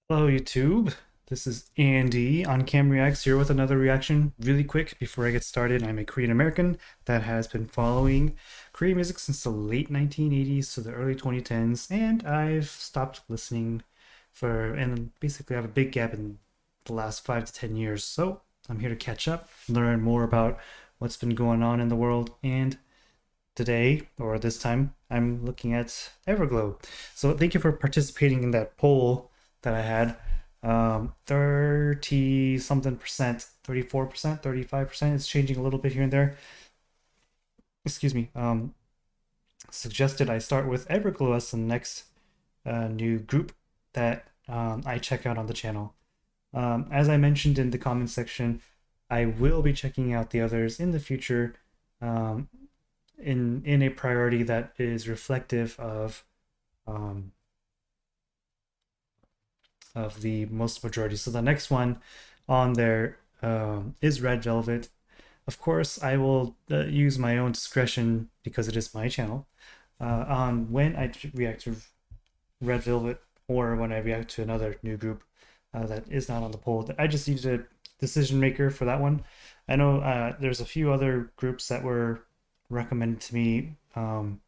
Hello YouTube, this is Andy on Cam Reacts here with another reaction. Really quick before I get started, I'm a Korean American that has been following Korean music since the late 1980s to the early 2010s, and I've stopped listening and basically I have a big gap in the last 5 to 10 years. So I'm here to catch up, learn more about what's been going on in the world, and today, or this time, I'm looking at Everglow. So thank you for participating in that poll that I had. 30 something percent, 34%, 35%. It's changing a little bit here and there. Excuse me. Suggested I start with Everglow as the next new group that I check out on the channel. As I mentioned in the comment section, I will be checking out the others in the future. In a priority that is reflective of the most majority. So the next one on there is Red Velvet. Of course, I will use my own discretion because it is my channel on when I react to Red Velvet or when I react to another new group that is not on the poll. I just use a decision maker for that one. I know there's a few other groups that were recommended to me, and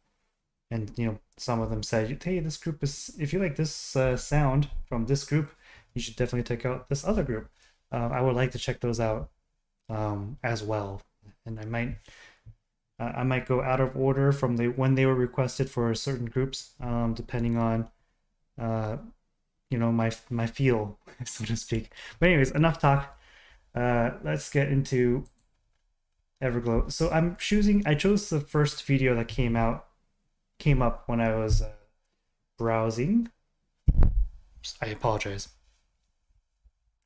some of them said, hey, this group is, if you like this sound from this group, you should definitely check out this other group. I would like to check those out as well, and I might go out of order from when they were requested for certain groups, depending on my feel, so to speak. But anyways, enough talk. Let's get into Everglow. So I chose the first video that came up when I was browsing. I apologize.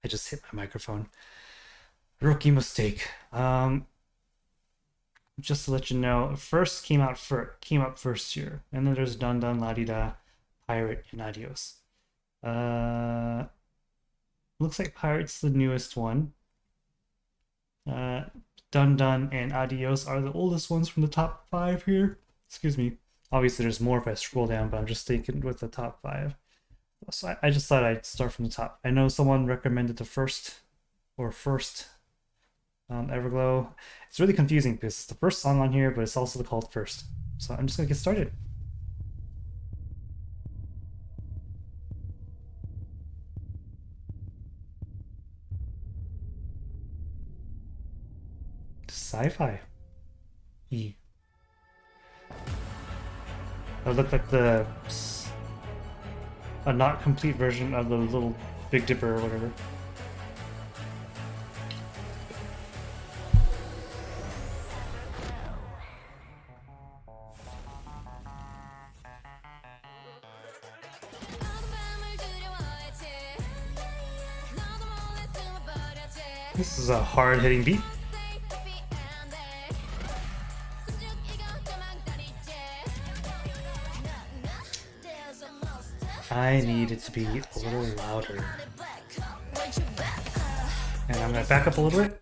I just hit my microphone. Rookie mistake. Just to let you know, first came up first here, and then there's Dun Dun La Di Da, Pirate, and Adios. Looks like Pirate's the newest one. Dun Dun and Adios are the oldest ones from the top 5 here. Excuse me. Obviously, there's more if I scroll down, but I'm just sticking with the top 5. So I just thought I'd start from the top. I know someone recommended the first Everglow. It's really confusing because it's the first song on here, but it's also called first. So I'm just gonna get started. Sci-fi. E. That looked like a not complete version of the little Big Dipper or whatever. This is a hard-hitting beat. I need it to be a little louder. And I'm gonna back up a little bit.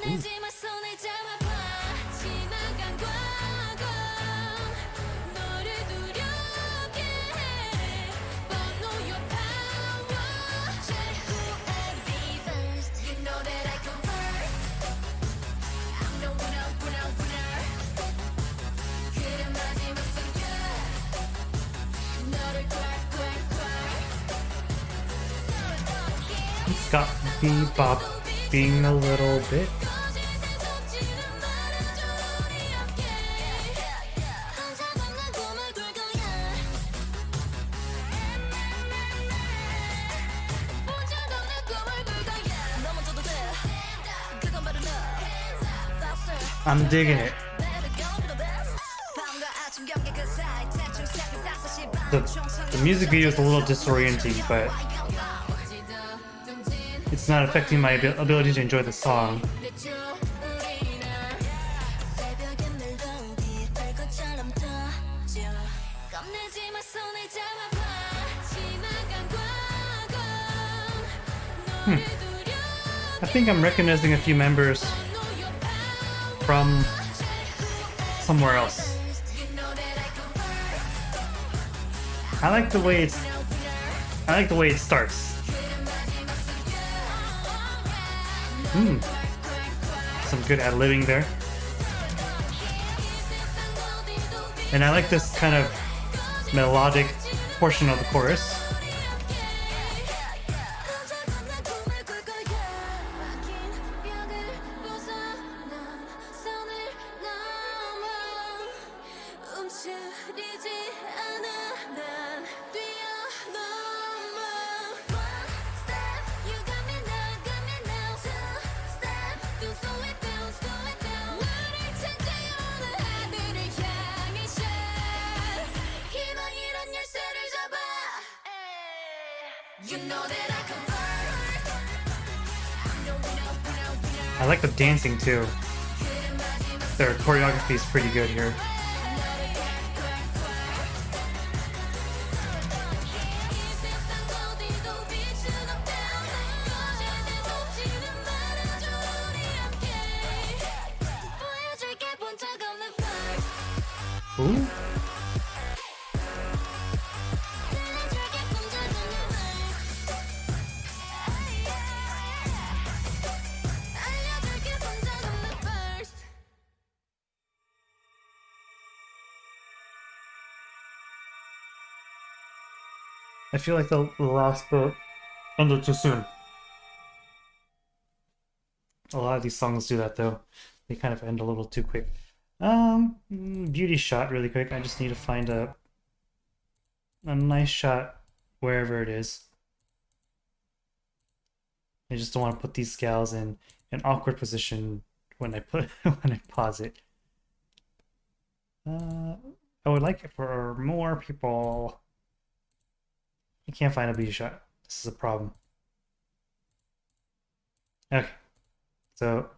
Ooh. It's got bebop being a little bit. I'm digging it. The music video is a little disorienting, but it's not affecting my ability to enjoy the song. Hmm. I think I'm recognizing a few members from somewhere else. I like the way it's. I like the way it starts. Hmm. Some good ad-libbing there. And I like this kind of melodic portion of the chorus. I like the dancing too. Their choreography is pretty good here. Ooh. I feel like the last bit ended too soon. A lot of these songs do that though. They kind of end a little too quick. Beauty shot really quick. I just need to find a nice shot wherever it is. I just don't want to put these gals in an awkward position when I put when I pause it. I would like it for more people. I can't find a beauty shot. This is a problem. Okay, so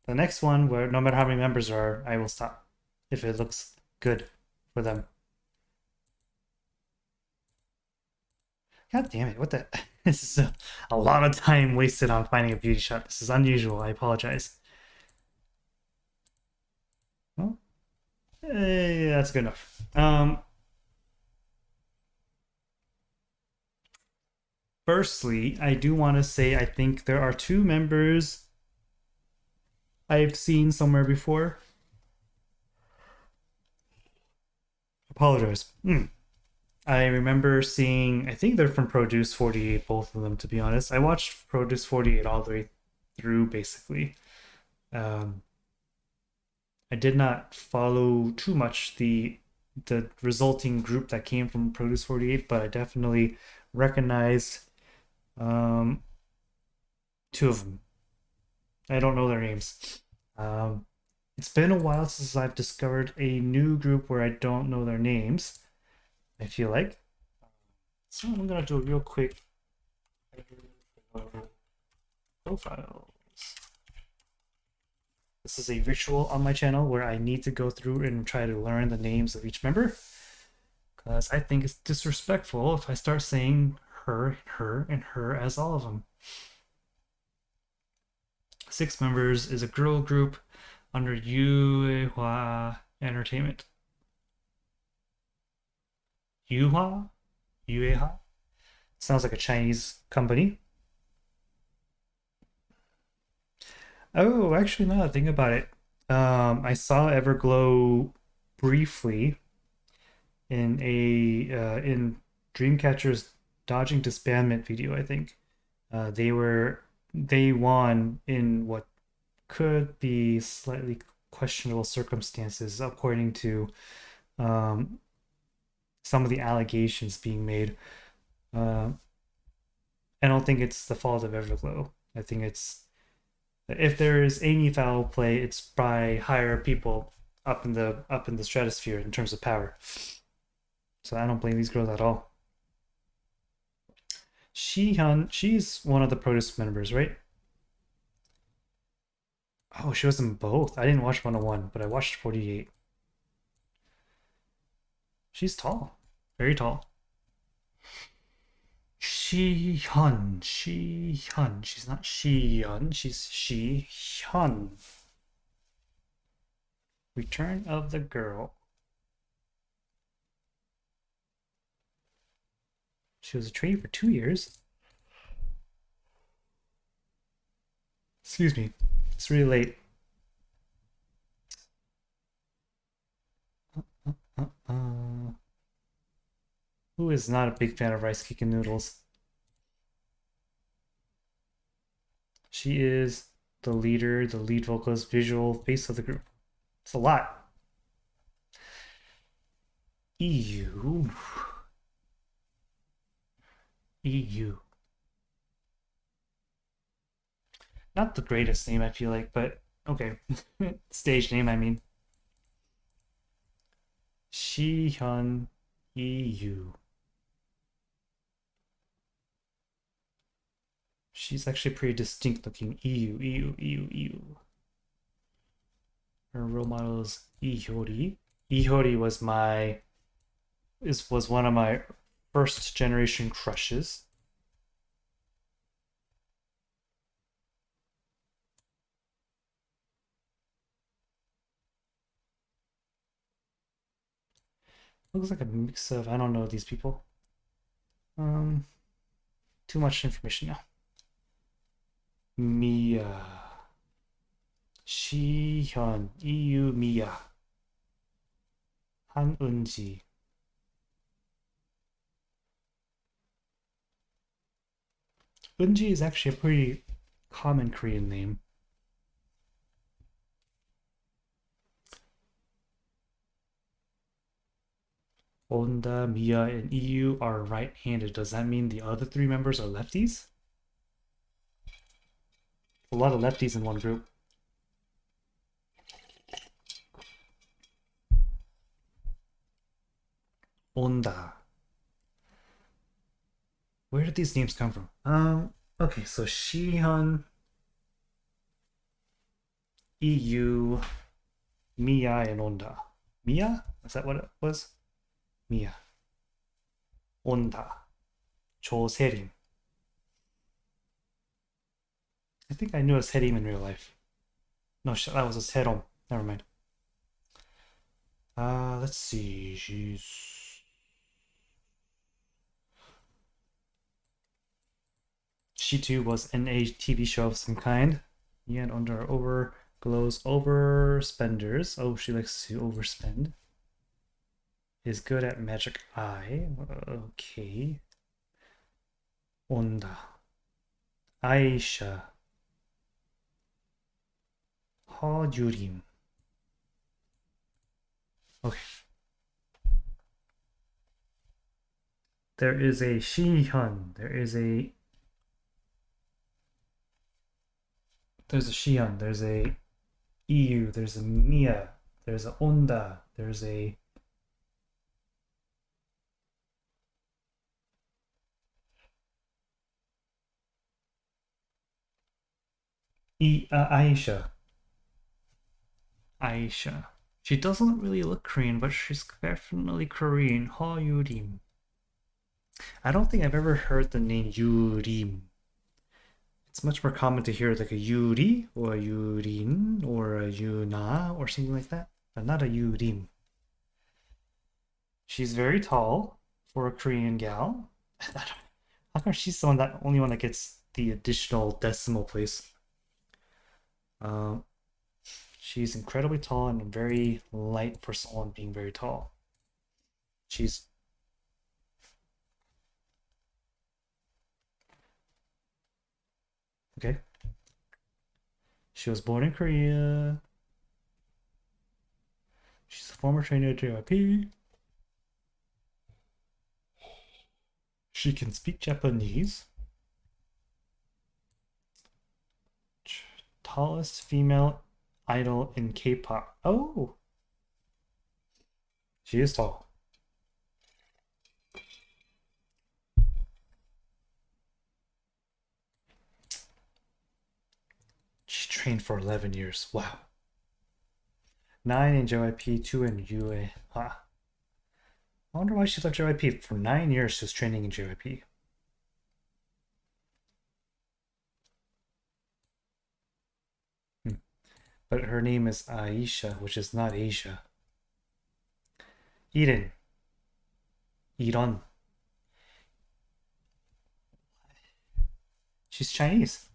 the next one, where no matter how many members there are, I will stop if it looks good for them. God damn it, what the? This is a lot of time wasted on finding a beauty shot. This is unusual, I apologize. Well, that's good enough. Firstly, I do want to say I think there are two members I've seen somewhere before. Apologize. I remember seeing, I think they're from Produce 48, both of them, to be honest. I watched Produce 48 all the way through, basically. I did not follow too much the resulting group that came from Produce 48, but I definitely recognized two of them. I don't know their names. It's been a while since I've discovered a new group where I don't know their names, I feel like. So I'm gonna do a real quick profiles. This is a ritual on my channel where I need to go through and try to learn the names of each member, because I think it's disrespectful if I start saying her, her, and her as all of them. 6 members is a girl group under Yuehua Entertainment. Yuehua? Yuehua? Sounds like a Chinese company. Oh, actually, now that I think about it, I saw Everglow briefly in in Dreamcatcher's dodging disbandment video. I think they won in what could be slightly questionable circumstances, according to some of the allegations being made. I don't think it's the fault of Everglow. I think it's, if there is any foul play, it's by higher people up in the stratosphere in terms of power. So I don't blame these girls at all. Shihyun, she's one of the Produce members, right? Oh, she was in both. I didn't watch 101, but I watched 48. She's tall. Very tall. She-hyun. She-hyun. She's not She-hyun. She's She-hyun. Return of the Girl. She was a trainee for 2 years. Excuse me. It's really late. Who is not a big fan of rice cake and noodles? She is the leader, the lead vocalist, visual face of the group. It's a lot. EU. EU. Not the greatest name, I feel like, but okay. Stage name, I mean. Shihyun EU. She's actually pretty distinct looking. EU, EU, EU, EU. Her role model is Ihori. Ihori was one of my first generation crushes. Looks like a mix of, I don't know these people. Too much information now. Mia. Shihyun, EU Mia. 한은지. Unji is actually a pretty common Korean name. Onda, Mia, and EU are right-handed. Does that mean the other three members are lefties? A lot of lefties in one group. Onda. Where did these names come from? Okay, so Shihyun, EU, Mia, and Onda. Mia? Is that what it was? Mia. Onda. 조세림. I think I knew a Serim in real life. No, that was a Serom. Never mind. Let's see. She too was in a TV show of some kind. Yeah, and under Everglow's overspenders. Oh, she likes to overspend. Is good at magic eye. Okay. 온다. 아이샤. 허유림. Okay. There is a Shihyun. There's a Shihyun. There's a EU. There's a Mia. There's a Onda. There's a Aisha. Aisha. She doesn't really look Korean, but she's definitely Korean. Ho Yurim. I don't think I've ever heard the name Yurim. It's much more common to hear like a Yuri or a Yurin or a Yuna or something like that, but not a Yurim. She's very tall for a Korean gal. How come she's the only one that gets the additional decimal place? She's incredibly tall and very light for someone being very tall. She's okay. She was born in Korea. She's a former trainer at JYP. She can speak Japanese. Tallest female idol in K-pop. Oh, she is tall. She trained for 11 years. Wow. 9 in JYP, 2 in UA. Huh. I wonder why she left JYP. For 9 years, she was training in JYP. But her name is Aisha, which is not Asia. Eden. Iran. She's Chinese.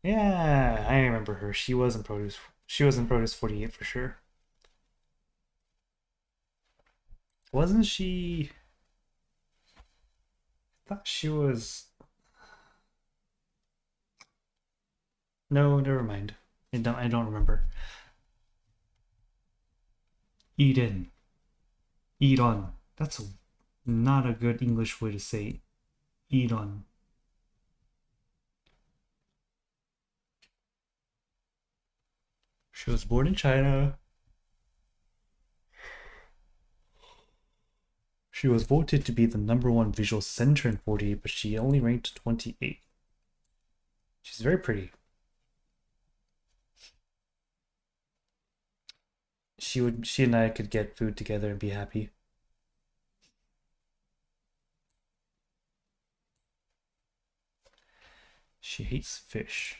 Yeah, I remember her. She was in Produce. She was in Produce 48 for sure. Wasn't she? I thought she was. No, never mind. I don't remember. Eden. Iran. That's not a good English way to say Iran. She was born in China. She was voted to be the #1 visual center in 48, but she only ranked 28. She's very pretty. She and I could get food together and be happy. She hates fish.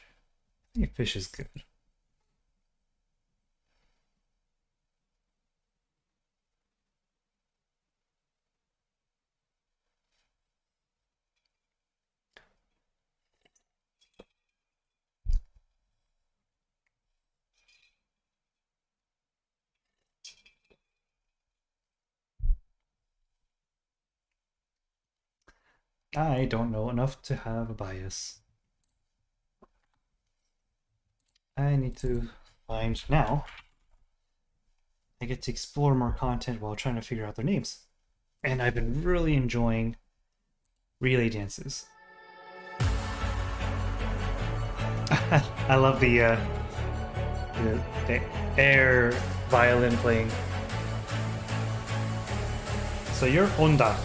I think fish is good. I don't know enough to have a bias. I need to find now. I get to explore more content while trying to figure out their names. And I've been really enjoying relay dances. I love the air violin playing. So you're Onda.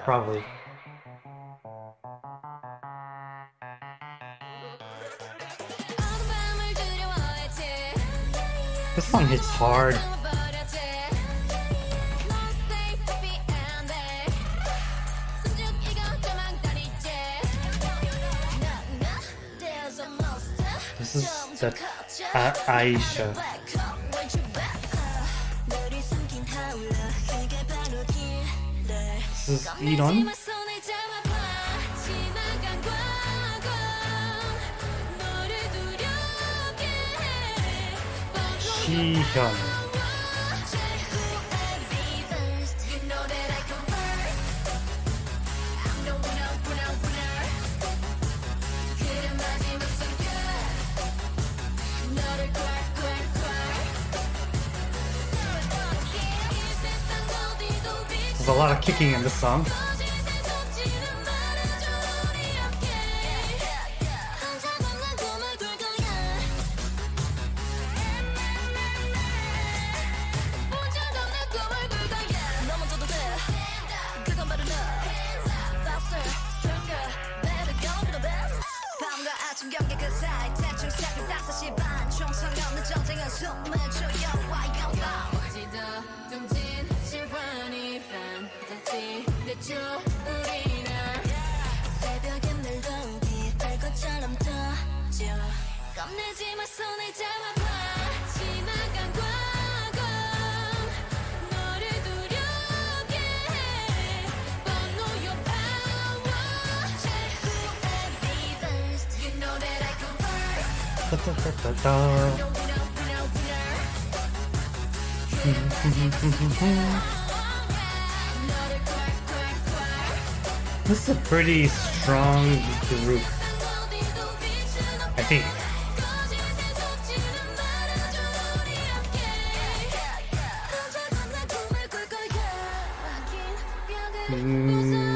Probably. This song hits hard. This is the Aisha. This is Iran. Jihyun. There's a lot of kicking in this song. This is a pretty strong group, I think.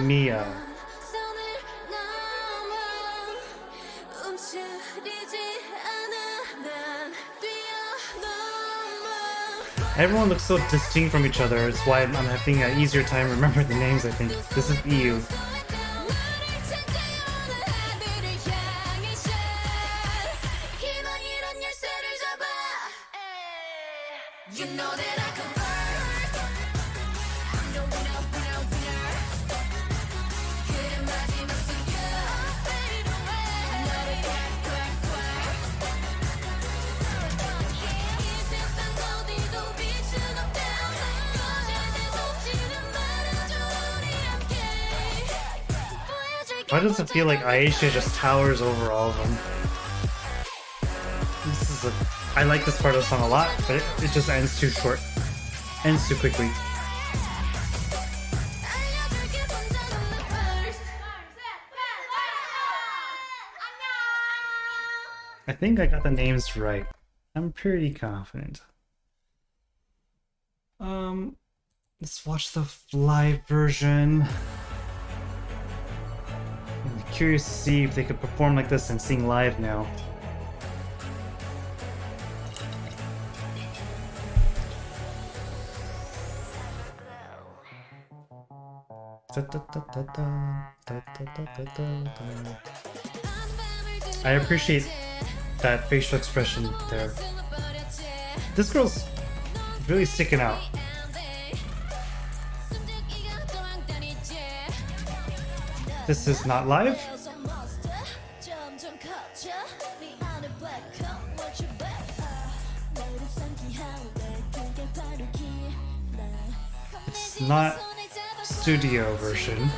Mia. Everyone looks so distinct from each other. It's why I'm having an easier time remembering the names, I think. This is EU. Why does it feel like Aisha just towers over all of them? I like this part of the song a lot, but it just ends too short. Ends too quickly. I think I got the names right. I'm pretty confident. Let's watch the live version. I'm curious to see if they could perform like this and sing live now. I appreciate that facial expression there. This girl's really sticking out. This is not live. It's not studio version.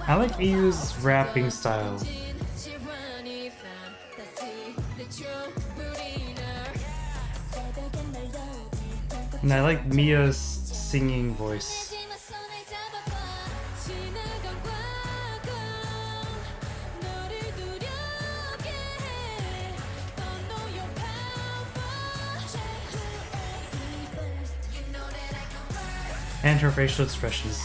I like EU's rapping style. And I like Mia's singing voice. And her facial expressions.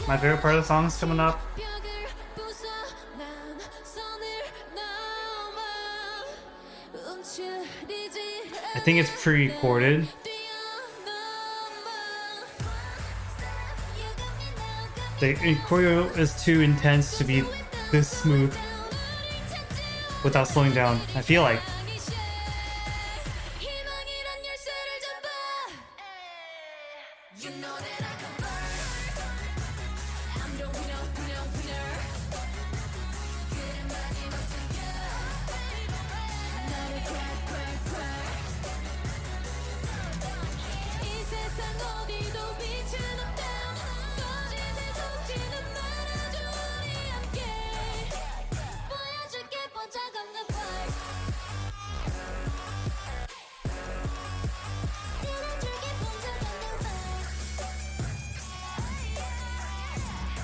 My favorite part of the song is coming up. I think it's pre-recorded. The choreo is too intense to be this smooth without slowing down, I feel like.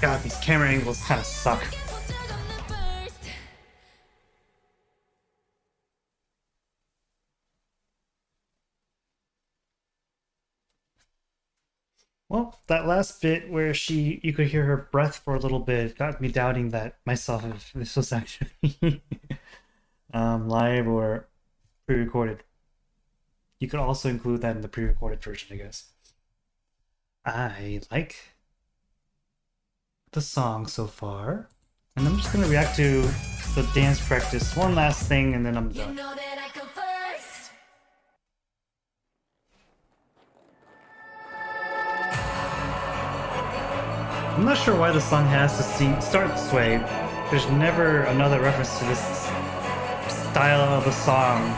God, these camera angles kind of suck. Well, that last bit where you could hear her breath for a little bit got me doubting that myself if this was actually live or pre-recorded. You could also include that in the pre-recorded version, I guess. I like the song so far, and I'm just gonna react to the dance practice one last thing and then I'm done. You know that I come first. I'm not sure why the song has to start this way. There's never another reference to this style of the song.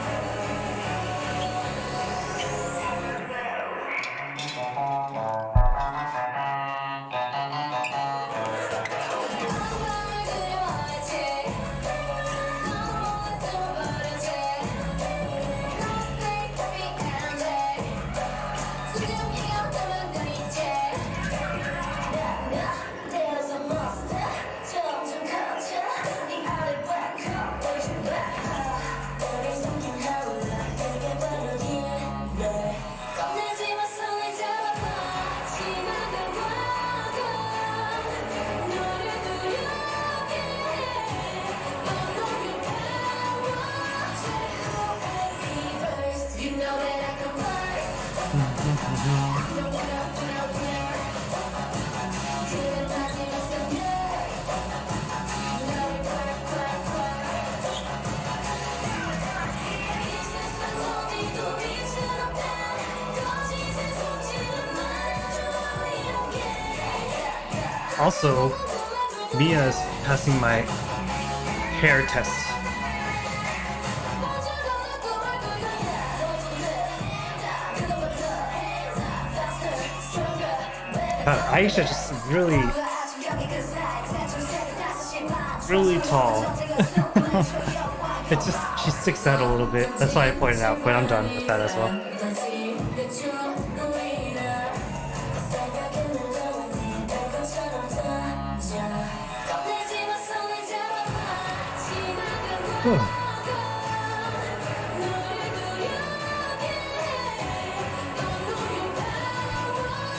Also, Mia is passing my hair test. Aisha just really tall. It's just she sticks out a little bit. That's why I pointed out, but I'm done with that as well.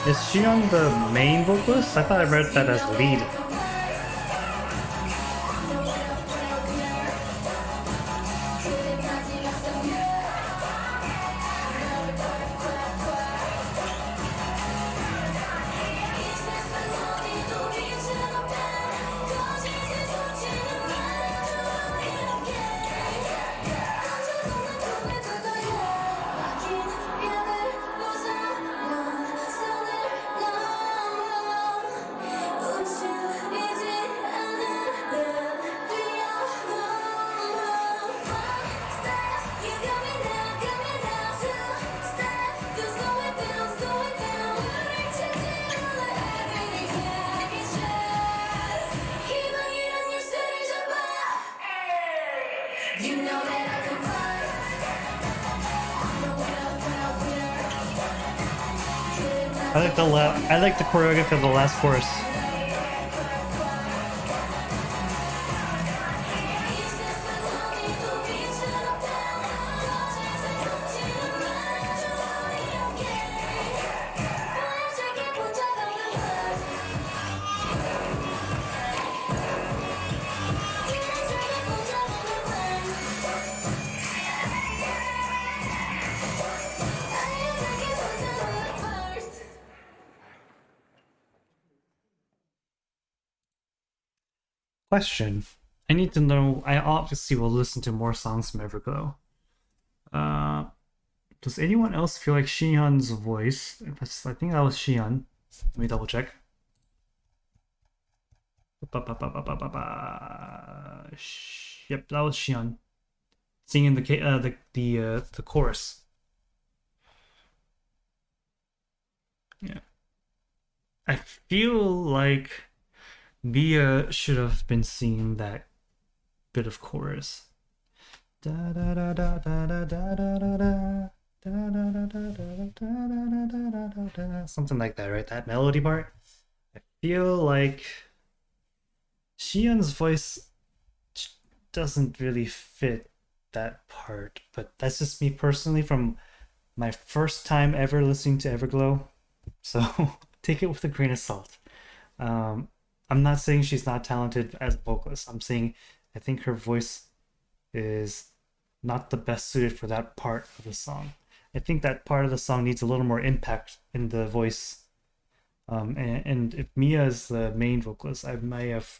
Is she on the main vocalist? I thought I read that as lead. I like the choreography of the last chorus. Question. I need to know. I obviously will listen to more songs from Everglow. Does anyone else feel like Shihyun's voice? I think that was Shihyun. Let me double check. Yep, that was Shihyun singing the chorus. Yeah, I feel like Mia should have been singing that bit of chorus. Something like that, right? That melody part. I feel like Shihyun's voice doesn't really fit that part, but that's just me personally from my first time ever listening to Everglow. So take it with a grain of salt. I'm not saying she's not talented as a vocalist. I'm saying I think her voice is not the best suited for that part of the song. I think that part of the song needs a little more impact in the voice. And if Mia is the main vocalist, I may have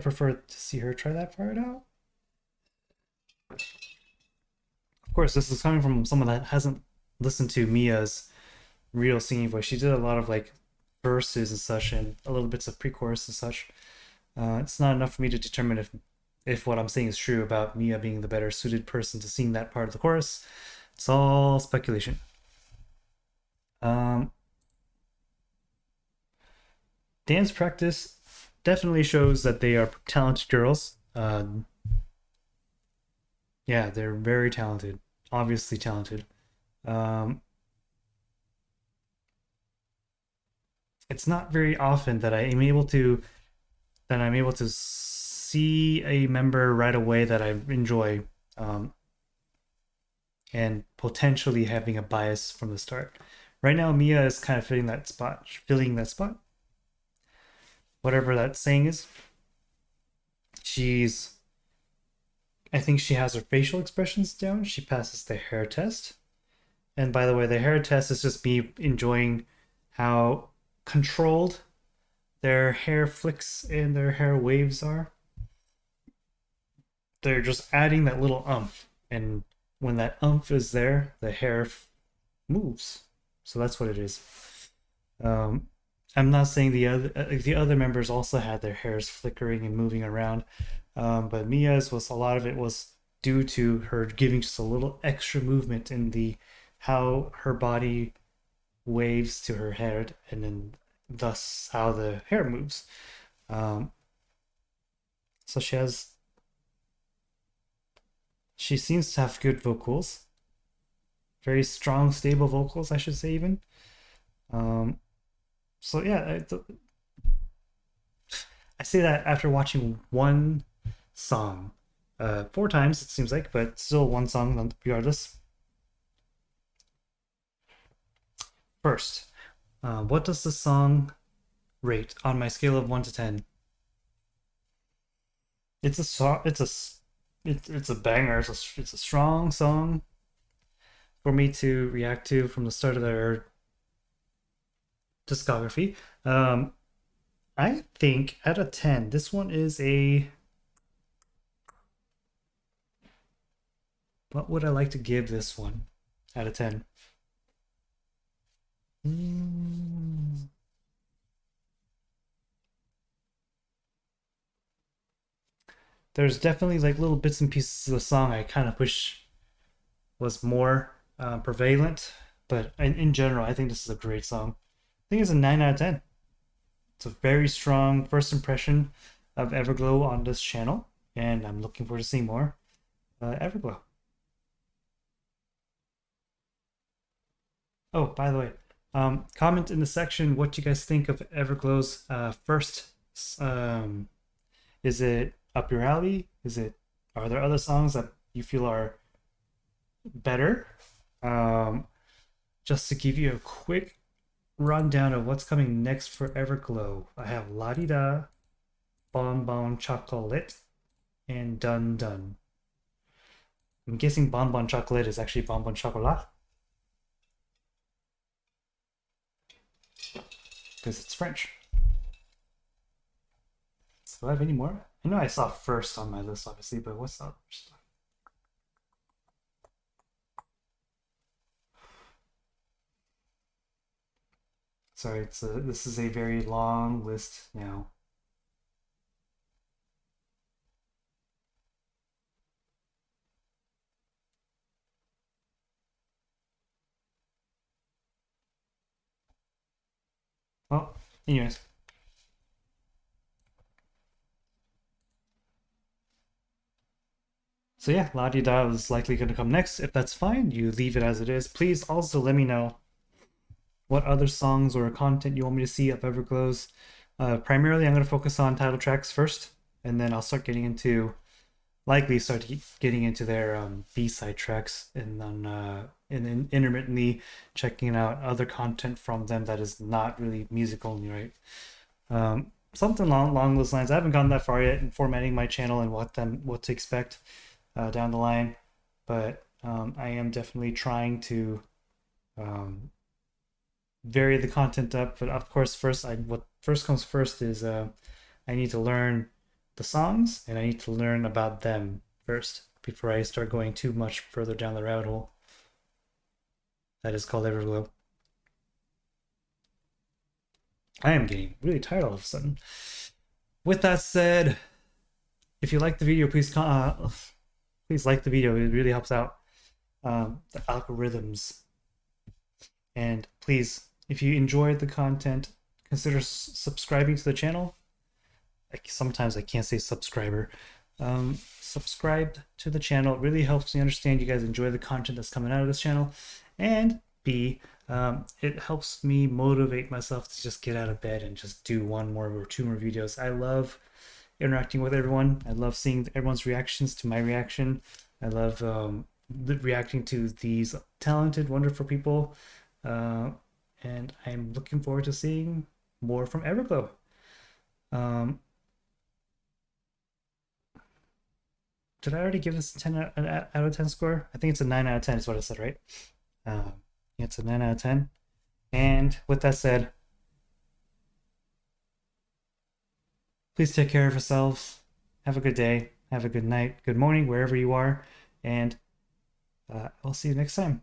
preferred to see her try that part out. Of course, this is coming from someone that hasn't listened to Mia's real singing voice. She did a lot of like verses and such, and a little bits of pre-chorus and such. It's not enough for me to determine if what I'm saying is true about Mia being the better suited person to sing that part of the chorus. It's all speculation. Dance practice definitely shows that they are talented girls. Yeah, they're very talented, obviously talented. It's not very often that I'm able to see a member right away that I enjoy, and potentially having a bias from the start. Right now, Mia is kind of filling that spot, whatever that saying is. I think she has her facial expressions down. She passes the hair test. And by the way, the hair test is just me enjoying how controlled their hair flicks and their hair waves are. They're just adding that little umph. And when that umph is there, the hair moves. So that's what it is. I'm not saying the other members also had their hairs flickering and moving around, but Mia's was a lot of it was due to her giving just a little extra movement in the how her body waves to her head, and then thus how the hair moves. Um, so she seems to have good vocals, very strong, stable vocals, I should say even. Um, so yeah, I say that after watching one song, 4 times it seems like, but still one song regardless. First, what does the song rate on my scale of 1 to 10? It's a song. It's a banger. It's a strong song for me to react to from the start of their discography. I think out of 10, this one is a. What would I like to give this one out of 10? Mm, there's definitely like little bits and pieces of the song I kind of wish was more prevalent, but in general, I think this is a great song. I think it's a 9 out of 10. It's a very strong first impression of Everglow on this channel, and I'm looking forward to seeing more Everglow. Oh, by the way, comment in the section what you guys think of Everglow's first. Um, is it up your alley? Are there other songs that you feel are better? Um, just to give you a quick rundown of what's coming next for Everglow, I have La Di Da, Bon Bon Chocolate, and Dun Dun. I'm guessing Bon Bon Chocolate is actually Bon Bon Chocolat because it's French. Do I have any more? I know I saw first on my list, obviously, but what's up? Sorry, this is a very long list now. Well, anyways. So yeah, La Di Da is likely going to come next. If that's fine, you leave it as it is. Please also let me know what other songs or content you want me to see of Everglow's. Primarily, I'm going to focus on title tracks first, and then I'll start getting into likely start getting into their B-side tracks, and then intermittently checking out other content from them that is not really music only, right? Something along those lines. I haven't gone that far yet in formatting my channel and what to expect down the line, but I am definitely trying to um, vary the content up. But of course, what first comes first is I need to learn the songs and I need to learn about them first before I start going too much further down the rabbit hole. That is called Everglow. I am getting really tired all of a sudden. With that said, if you like the video, please like the video. It really helps out the algorithms. And please, if you enjoyed the content, consider subscribing to the channel. Sometimes I can't say subscriber. Subscribe to the channel. It really helps me understand you guys enjoy the content that's coming out of this channel. And B, it helps me motivate myself to just get out of bed and just do one more or two more videos. I love interacting with everyone. I love seeing everyone's reactions to my reaction. I love reacting to these talented, wonderful people. And I'm looking forward to seeing more from Everglow. Um, did I already give this 10 out of 10 score? I think it's a 9 out of 10 is what I said, right? Yeah, it's a 9 out of 10. And with that said, please take care of yourselves. Have a good day. Have a good night, good morning, wherever you are. And I'll see you next time.